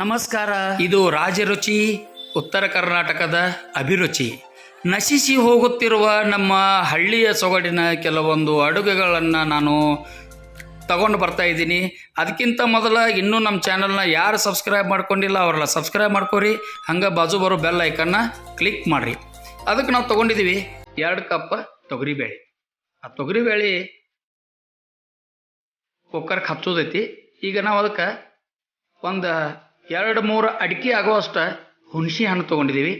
ನಮಸ್ಕಾರ. ಇದು ರಾಜರುಚಿ, ಉತ್ತರ ಕರ್ನಾಟಕದ ಅಭಿರುಚಿ. ನಶಿಸಿ ಹೋಗುತ್ತಿರುವ ನಮ್ಮ ಹಳ್ಳಿಯ ಸೊಗಡಿನ ಕೆಲವೊಂದು ಅಡುಗೆಗಳನ್ನು ನಾನು ತಗೊಂಡು ಬರ್ತಾ ಇದ್ದೀನಿ. ಅದಕ್ಕಿಂತ ಮೊದಲ ಇನ್ನೂ ನಮ್ಮ ಚಾನಲ್ನ ಯಾರು ಸಬ್ಸ್ಕ್ರೈಬ್ ಮಾಡ್ಕೊಂಡಿಲ್ಲ ಅವರೆಲ್ಲ ಸಬ್ಸ್ಕ್ರೈಬ್ ಮಾಡ್ಕೊರಿ. ಹಂಗೆ ಬಾಜು ಬರೋ ಬೆಲ್ ಐಕನ್ನ ಕ್ಲಿಕ್ ಮಾಡಿರಿ. ಅದಕ್ಕೆ ನಾವು ತೊಗೊಂಡಿದ್ದೀವಿ 2 ಕಪ್ ತೊಗರಿಬೇಳೆ. ಆ ತೊಗರಿಬೇಳೆ ಕುಕ್ಕರ್ಗೆ ಹಚ್ಚೋದೈತಿ. ಈಗ ನಾವು ಅದಕ್ಕೆ ಒಂದು 2-3 ಅಡಿಕೆ ಆಗುವಷ್ಟು ಹುಣಸೆ ಹಣ್ಣು ತೊಗೊಂಡಿದ್ದೀವಿ.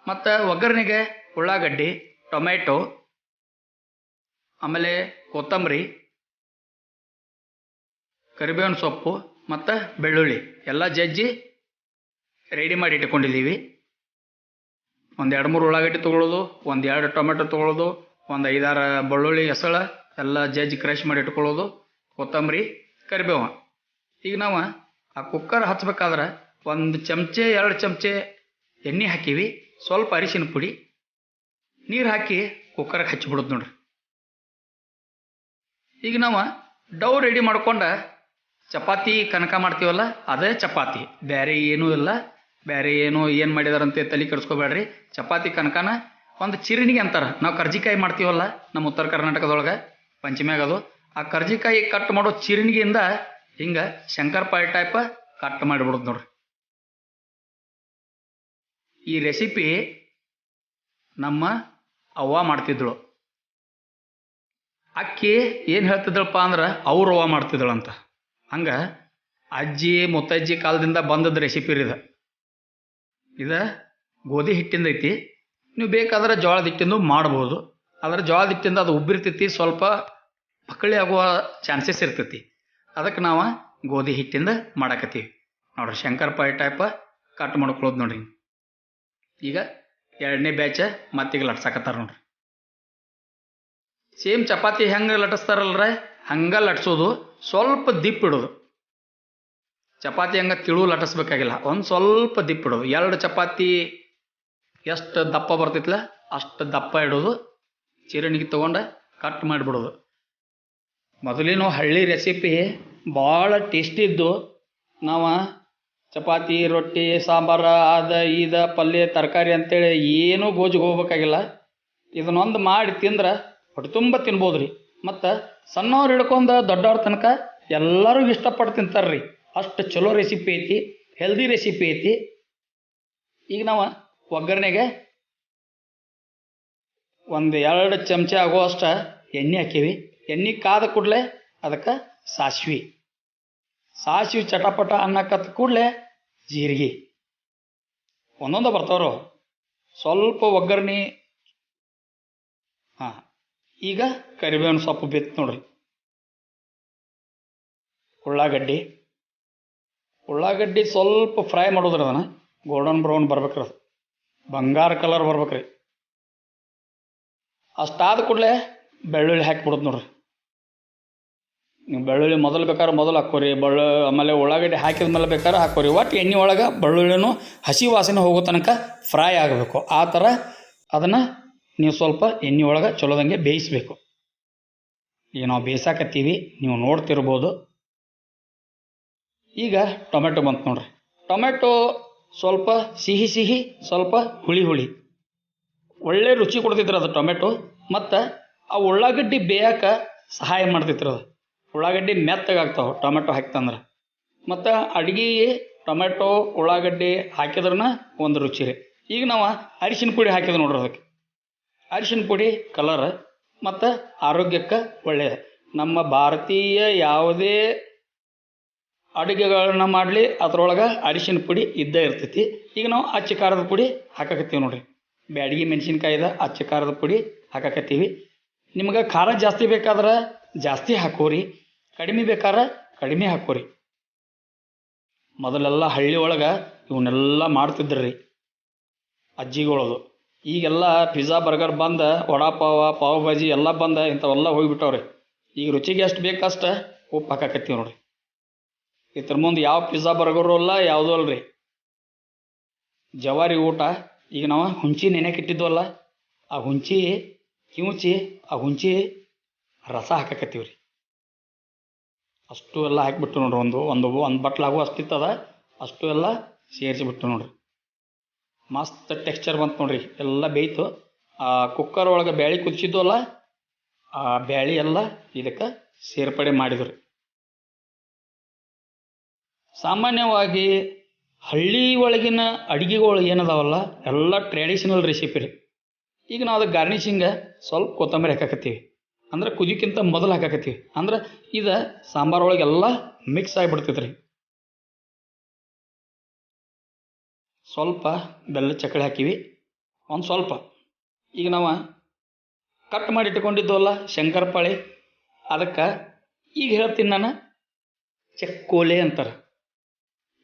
ಮತ್ತು ಒಗ್ಗರಣೆಗೆ ಉಳ್ಳಾಗಡ್ಡಿ, ಟೊಮೆಟೊ, ಆಮೇಲೆ ಕೊತ್ತಂಬರಿ, ಕರಿಬೇವಿನ ಸೊಪ್ಪು ಮತ್ತು ಬೆಳ್ಳುಳ್ಳಿ ಎಲ್ಲ ಜಜ್ಜಿ ರೆಡಿ ಮಾಡಿ ಇಟ್ಕೊಂಡಿದ್ದೀವಿ. 1-2-3 ಉಳ್ಳಾಗಡ್ಡಿ ತೊಗೊಳ್ಳೋದು, 1-2 ಟೊಮೆಟೊ ತೊಗೊಳ್ಳೋದು, 5-6 ಬೆಳ್ಳುಳ್ಳಿ ಹೆಸಳು ಎಲ್ಲ ಜಜ್ಜಿ ಕ್ರಶ್ ಮಾಡಿ ಇಟ್ಕೊಳ್ಳೋದು, ಕೊತ್ತಂಬರಿ, ಕರಿಬೇವು. ಈಗ ನಾವು ಆ ಕುಕ್ಕರ್ ಹಚ್ಬೇಕಾದ್ರೆ 1 ಚಮಚೆ 2 ಚಮಚೆ ಎಣ್ಣೆ ಹಾಕೀವಿ. ಸ್ವಲ್ಪ ಅರಿಶಿನ ಪುಡಿ, ನೀರು ಹಾಕಿ ಕುಕ್ಕರ್ಗೆ ಹಚ್ಚಿಬಿಡೋದು ನೋಡ್ರಿ. ಈಗ ನಾವು ಡೌ ರೆಡಿ ಮಾಡ್ಕೊಂಡು ಚಪಾತಿ ಕನಕ ಮಾಡ್ತೀವಲ್ಲ, ಅದೇ ಚಪಾತಿ, ಬೇರೆ ಏನೂ ಇಲ್ಲ. ಬೇರೆ ಏನು ಮಾಡಿದಾರಂತೆ ತಲೆ ಕೆಡಿಸ್ಕೋಬೇಡ್ರಿ. ಚಪಾತಿ ಕನಕನ ಒಂದು ಚಿರಣಿಗೆ ಅಂತಾರೆ. ನಾವು ಕರ್ಜಿಕಾಯಿ ಮಾಡ್ತೀವಲ್ಲ ನಮ್ಮ ಉತ್ತರ ಕರ್ನಾಟಕದೊಳಗೆ ಪಂಚಮ್ಯಾಗದು, ಆ ಕರ್ಜಿಕಾಯಿ ಕಟ್ ಮಾಡೋ ಚಿರಣಿಗೆಯಿಂದ ಹಿಂಗೆ ಶಂಕರಪಾಳಿ ಟೈಪ್ ಕಟ್ ಮಾಡಿಬಿಡೋದು ನೋಡ್ರಿ. ಈ ರೆಸಿಪಿ ನಮ್ಮ ಅವ್ವ ಮಾಡ್ತಿದ್ದಳು. ಅಕ್ಕಿ ಏನು ಹೇಳ್ತಿದ್ದಳಪ್ಪ ಅಂದ್ರೆ ಅವ್ರ ಅವ್ವ ಮಾಡ್ತಿದ್ದಳಂತ. ಹಂಗೆ ಅಜ್ಜಿ ಮುತ್ತಜ್ಜಿ ಕಾಲದಿಂದ ಬಂದದ್ದು ರೆಸಿಪಿ ಇದು ಗೋಧಿ ಹಿಟ್ಟಿಂದ ಐತಿ. ನೀವು ಬೇಕಾದ್ರೆ ಜೋಳದ ಹಿಟ್ಟಿಂದು ಮಾಡ್ಬೋದು. ಆದರೆ ಜೋಳದ ಹಿಟ್ಟಿಂದ ಅದು ಉಬ್ಬಿರ್ತೈತಿ, ಸ್ವಲ್ಪ ಪಕಳಿ ಆಗುವ ಚಾನ್ಸಸ್ ಇರ್ತೈತಿ. ಅದಕ್ಕೆ ನಾವು ಗೋಧಿ ಹಿಟ್ಟಿಂದ ಮಾಡಕತ್ತೀವಿ ನೋಡ್ರಿ. ಶಂಕರಪಾಳಿ ಟೈಪ ಕಟ್ ಮಾಡ್ಕೊಳ್ಳೋದು ನೋಡ್ರಿ. ಈಗ 2ನೇ ಬ್ಯಾಚ ಮತ್ತೀಗ ಲಟ್ಸಕತ್ತಾರ ನೋಡ್ರಿ. ಸೇಮ್ ಚಪಾತಿ ಹೆಂಗೆ ಲಟ್ಟಿಸ್ತಾರಲ್ರ ಹಂಗೆ ಲಟ್ಸೋದು. ಸ್ವಲ್ಪ ದಿಪ್ಪಿಡೋದು. ಚಪಾತಿ ಹಂಗೆ ತಿಳು ಲಟ್ಟಿಸ್ಬೇಕಾಗಿಲ್ಲ, ಒಂದು ಸ್ವಲ್ಪ ದಿಪ್ಪಿಡೋದು. 2 ಚಪಾತಿ ಎಷ್ಟು ದಪ್ಪ ಬರ್ತೈತಿಲ್ಲ ಅಷ್ಟು ದಪ್ಪ ಇಡೋದು. ಚಿರಣಿಗೆ ತೊಗೊಂಡು ಕಟ್ ಮಾಡಿಬಿಡೋದು. ಮೊದಲಿನ ಹಳ್ಳಿ ರೆಸಿಪಿ ಭಾಳ ಟೇಸ್ಟಿ ಇದ್ದು. ನಾವು ಚಪಾತಿ, ರೊಟ್ಟಿ, ಸಾಂಬಾರು, ಇದು ಪಲ್ಯ, ತರಕಾರಿ ಅಂತೇಳಿ ಏನೂ ಗೋಜಿಗೆ ಹೋಗ್ಬೇಕಾಗಿಲ್ಲ. ಇದನ್ನೊಂದು ಮಾಡಿ ತಿಂದ್ರೆ ಹೊಟ್ಟೆ ತುಂಬ ತಿನ್ಬೋದು ರೀ. ಮತ್ತು ಸಣ್ಣವ್ರು ಹಿಡ್ಕೊಂಡು ದೊಡ್ಡವ್ರ ತನಕ ಎಲ್ಲರೂ ಇಷ್ಟಪಟ್ಟು ತಿಂತಾರೆ ರೀ. ಅಷ್ಟು ಚಲೋ ರೆಸಿಪಿ ಐತಿ, ಹೆಲ್ದಿ ರೆಸಿಪಿ ಐತಿ. ಈಗ ನಾವು ಒಗ್ಗರಣೆಗೆ 1-2 ಚಮಚೆ ಆಗುವಷ್ಟು ಎಣ್ಣೆ ಹಾಕೀವಿ. ಎಣ್ಣೆ ಕಾದ ಕೂಡಲೇ ಅದಕ್ಕೆ ಸಾಸಿವೆ ಚಟಪಟ ಅನ್ನಕತ್ತ ಕೂಡಲೇ ಜೀರಿಗೆ ಒಂದೊಂದು ಬರ್ತಾವ್ರು. ಸ್ವಲ್ಪ ಒಗ್ಗರಣೆ. ಈಗ ಕರಿಬೇವಿನ ಸೊಪ್ಪು ಬಿತ್ತು ನೋಡ್ರಿ. ಉಳ್ಳಾಗಡ್ಡಿ ಸ್ವಲ್ಪ ಫ್ರೈ ಮಾಡೋದ್ರಿ. ಅದನ್ನು ಗೋಲ್ಡನ್ ಬ್ರೌನ್ ಬರ್ಬೇಕ್ರಿ, ಅದು ಬಂಗಾರ ಕಲರ್ ಬರ್ಬೇಕ್ರಿ. ಅಷ್ಟಾದ ಕೂಡಲೇ ಬೆಳ್ಳುಳ್ಳಿ ಹಾಕಿಬಿಡೋದು ನೋಡ್ರಿ. ನೀವು ಬೆಳ್ಳುಳ್ಳಿ ಮೊದಲು ಹಾಕೋರಿ. ಆಮೇಲೆ ಉಳ್ಳಾಗಡ್ಡಿ ಹಾಕಿದ ಮೇಲೆ ಬೇಕಾದ್ರೆ ಹಾಕೋರಿ. ಒಟ್ಟು ಎಣ್ಣೆ ಒಳಗೆ ಬೆಳ್ಳುಳ್ಳಿನೂ ಹಸಿ ವಾಸನೆ ಹೋಗೋ ತನಕ ಫ್ರೈ ಆಗಬೇಕು. ಆ ಥರ ಅದನ್ನು ನೀವು ಸ್ವಲ್ಪ ಎಣ್ಣೆ ಒಳಗೆ ಚಲೋದಂಗೆ ಬೇಯಿಸಬೇಕು. ಈಗ ನಾವು ಬೇಯಿಸಾಕತ್ತೀವಿ, ನೀವು ನೋಡ್ತಿರ್ಬೋದು. ಈಗ ಟೊಮೆಟೊ ಬಂತು ನೋಡ್ರಿ. ಟೊಮೆಟೊ ಸ್ವಲ್ಪ ಸಿಹಿ, ಸ್ವಲ್ಪ ಹುಳಿ. ಒಳ್ಳೆ ರುಚಿ ಕೊಡ್ತೈತ್ರಿ ಅದು ಟೊಮೆಟೊ. ಮತ್ತು ಆ ಉಳ್ಳಾಗಡ್ಡಿ ಬೇಯಕ್ಕೆ ಸಹಾಯ ಮಾಡ್ತೈತ್ರಿ ಅದು. ಉಳ್ಳಾಗಡ್ಡಿ ಮೆತ್ತಗಾಗ್ತಾವೆ ಟೊಮೆಟೊ ಹಾಕ್ತಂದ್ರೆ. ಮತ್ತು ಅಡುಗೆ ಟೊಮೆಟೊ ಉಳ್ಳಾಗಡ್ಡಿ ಹಾಕಿದ್ರನ್ನ ಒಂದು ರುಚಿ ರೀ. ಈಗ ನಾವು ಅರಿಶಿನ ಪುಡಿ ಹಾಕಿದ್ವಿ ನೋಡ್ರಿ. ಅದಕ್ಕೆ ಅರಿಶಿನ ಪುಡಿ ಕಲರ್ ಮತ್ತು ಆರೋಗ್ಯಕ್ಕೆ ಒಳ್ಳೆಯದು. ನಮ್ಮ ಭಾರತೀಯ ಯಾವುದೇ ಅಡುಗೆಗಳನ್ನ ಮಾಡಲಿ ಅದರೊಳಗೆ ಅರಿಶಿನ ಪುಡಿ ಇದ್ದೇ ಇರ್ತೈತಿ. ಈಗ ನಾವು ಅಚ್ಚ ಖಾರದ ಪುಡಿ ಹಾಕಕತ್ತೀವಿ ನೋಡ್ರಿ. ಬ್ಯಾಡಗಿ ಮೆಣಸಿನ್ಕಾಯಿದ ಅಚ್ಚ ಖಾರದ ಪುಡಿ ಹಾಕಕತ್ತೀವಿ. ನಿಮ್ಗೆ ಖಾರ ಜಾಸ್ತಿ ಬೇಕಾದ್ರೆ ಜಾಸ್ತಿ ಹಾಕೋರಿ, ಕಡಿಮೆ ಬೇಕಾದ್ರೆ ಕಡಿಮೆ ಹಾಕೋರಿ. ಮೊದಲೆಲ್ಲ ಹಳ್ಳಿ ಒಳಗೆ ಇವನ್ನೆಲ್ಲ ಮಾಡ್ತಿದ್ರಿ ಅಜ್ಜಿಗಳದು. ಈಗೆಲ್ಲ ಪಿಜ್ಜಾ ಬರ್ಗರ್ ಬಂದ, ವಡಾಪಾವ, ಪಾವ್ ಭಾಜಿ ಎಲ್ಲ ಬಂದ, ಇಂಥವೆಲ್ಲ ಹೋಗಿಬಿಟ್ಟವ್ರಿ. ಈಗ ರುಚಿಗೆ ಎಷ್ಟು ಬೇಕಷ್ಟು ಉಪ್ಪು ಹಾಕಕತ್ತೀವಿ ನೋಡ್ರಿ. ಇದ್ರ ಮುಂದೆ ಯಾವ ಪಿಜ್ಜಾ ಬರ್ಗರು ಅಲ್ಲ, ಯಾವುದೂ ಅಲ್ರಿ. ಜವಾರಿ ಊಟ. ಈಗ ನಾವು ಹುಂಚಿ ನೆನೆಕಿಟ್ಟಿದ್ವಲ್ಲ, ಆ ಹುಂಚಿ ಕಿವುಚಿ ಆ ಹುಂಚಿ ರಸ ಹಾಕಕತ್ತೀವಿ ರೀ. ಅಷ್ಟು ಎಲ್ಲ ಹಾಕಿಬಿಟ್ಟು ನೋಡ್ರಿ. ಒಂದು ಬಟ್ಲಾಗು ಅಷ್ಟಿತ್ತದ ಅಷ್ಟು ಎಲ್ಲ ಸೇರಿಸಿಬಿಟ್ಟು ನೋಡ್ರಿ. ಮಸ್ತ್ ಟೆಕ್ಸ್ಚರ್ ಬಂತು ನೋಡ್ರಿ. ಎಲ್ಲ ಬೇಯ್ತು. ಆ ಕುಕ್ಕರ್ ಒಳಗೆ ಬ್ಯಾಳಿ ಕುದಿಸಿದ್ದು ಅಲ್ಲ, ಆ ಬ್ಯಾಳಿ ಎಲ್ಲ ಇದಕ್ಕೆ ಸೇರ್ಪಡೆ ಮಾಡಿದ್ರು. ಸಾಮಾನ್ಯವಾಗಿ ಹಳ್ಳಿ ಒಳಗಿನ ಅಡುಗೆಗಳು ಏನದಾವಲ್ಲ ಎಲ್ಲ ಟ್ರೆಡಿಷನಲ್ ರೆಸಿಪಿ ರೀ. ಈಗ ನಾವು ಅದಕ್ಕೆ ಗಾರ್ನಿಷಿಂಗ ಸ್ವಲ್ಪ ಕೊತ್ತಂಬರಿ ಹಾಕಾಕತ್ತೀವಿ, ಅಂದ್ರೆ ಕುದಿಯೋಕ್ಕಿಂತ ಮೊದಲು ಹಾಕಾಕತ್ತೀವಿ. ಅಂದ್ರೆ ಇದು ಸಾಂಬಾರು ಒಳಗೆಲ್ಲ ಮಿಕ್ಸ್ ಆಗಿಬಿಡ್ತೈತೆ ರೀ. ಸ್ವಲ್ಪ ಬೆಲ್ಲ ಚಕ್ಕಳಿ ಹಾಕಿವಿ, ಒಂದು ಸ್ವಲ್ಪ. ಈಗ ನಾವು ಕಟ್ ಮಾಡಿ ಇಟ್ಕೊಂಡಿದ್ದವಲ್ಲ ಶಂಕರಪಾಳಿ, ಅದಕ್ಕೆ ಈಗ ಹೇಳ್ತೀನಿ ನಾನು, ಚಕ್ಕೋಲೆ ಅಂತಾರೆ.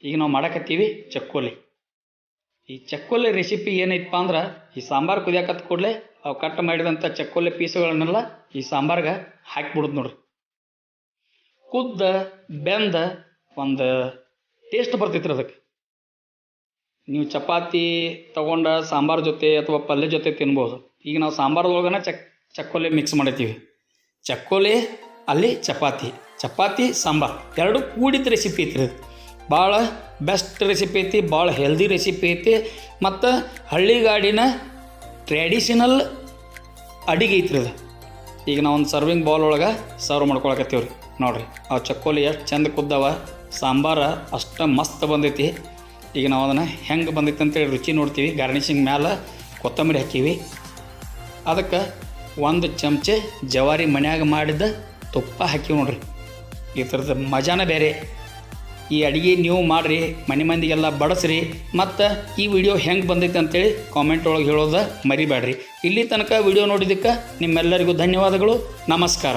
ಈಗ ನಾವು ಮಾಡಕತ್ತೀವಿ ಚಕ್ಕೋಲೆ. ಈ ಚಕ್ಕೋಲೆ ರೆಸಿಪಿ ಏನೈತಪ್ಪ ಅಂದ್ರೆ, ಈ ಸಾಂಬಾರು ಕುದಿಯಾಕತ್ತ ಕೂಡಲೇ ಅವು ಕಟ್ ಮಾಡಿದಂಥ ಚಕ್ಕೋಲೆ ಪೀಸುಗಳನ್ನೆಲ್ಲ ಈ ಸಾಂಬಾರ್ಗೆ ಹಾಕಿಬಿಡೋದು ನೋಡ್ರಿ. ಕುದ್ದ ಬೆಂದ ಒಂದು ಟೇಸ್ಟ್ ಬರ್ತೈತ್ರಿ ಅದಕ್ಕೆ. ನೀವು ಚಪಾತಿ ತೊಗೊಂಡ ಸಾಂಬಾರು ಜೊತೆ ಅಥವಾ ಪಲ್ಯ ಜೊತೆ ತಿನ್ಬೋದು. ಈಗ ನಾವು ಸಾಂಬಾರದೊಳಗನ ಚಕ್ಕೋಲೆ ಮಿಕ್ಸ್ ಮಾಡಿರ್ತೀವಿ. ಚಕ್ಕೋಲೆ ಅಲ್ಲಿ ಚಪಾತಿ ಸಾಂಬಾರು ಎರಡು ಕೂಡಿದ ರೆಸಿಪಿ ಐತ್ರಿ. ಭಾಳ ಬೆಸ್ಟ್ ರೆಸಿಪಿ ಐತಿ, ಭಾಳ ಹೆಲ್ದಿ ರೆಸಿಪಿ ಐತಿ, ಮತ್ತು ಹಳ್ಳಿಗಾಡಿನ ಟ್ರೆಡಿಷನಲ್ ಅಡಿಗೆ ಐತ್ರಿ ಅದು. ಈಗ ನಾವು ಒಂದು ಸರ್ವಿಂಗ್ ಬೌಲ್ ಒಳಗೆ ಸರ್ವ್ ಮಾಡ್ಕೊಳಕತ್ತೀವಿ ರೀ. ನೋಡಿರಿ ಆ ಚಕ್ಕೋಲಿ ಎಷ್ಟು ಚಂದ ಕುದ್ದಾವ, ಸಾಂಬಾರು ಅಷ್ಟು ಮಸ್ತ್ ಬಂದೈತಿ. ಈಗ ನಾವು ಅದನ್ನು ಹೆಂಗೆ ಬಂದೈತಿ ಅಂತೇಳಿ ರುಚಿ ನೋಡ್ತೀವಿ. ಗಾರ್ನಿಷಿಂಗ್ ಮ್ಯಾಲೆ ಕೊತ್ತಂಬರಿ ಹಾಕೀವಿ. ಅದಕ್ಕೆ ಒಂದು ಚಮಚೆ ಜವಾರಿ ಮನ್ಯಾಗ ಮಾಡಿದ ತುಪ್ಪ ಹಾಕಿವಿ ನೋಡ್ರಿ. ಈ ಥರದ ಮಜಾನೇ ಬೇರೆ. ಈ ಅಡುಗೆ ನೀವು ಮಾಡಿರಿ, ಮನೆ ಮಂದಿಗೆಲ್ಲ ಬಡಿಸ್ರಿ. ಮತ್ತು ಈ ವಿಡಿಯೋ ಹೆಂಗೆ ಬಂದೈತೆ ಅಂತೇಳಿ ಕಾಮೆಂಟ್ ಒಳಗೆ ಹೇಳೋದು ಮರಿಬೇಡ್ರಿ. ಇಲ್ಲಿ ತನಕ ವಿಡಿಯೋ ನೋಡಿದ್ದಕ್ಕೆ ನಿಮ್ಮೆಲ್ಲರಿಗೂ ಧನ್ಯವಾದಗಳು. ನಮಸ್ಕಾರ.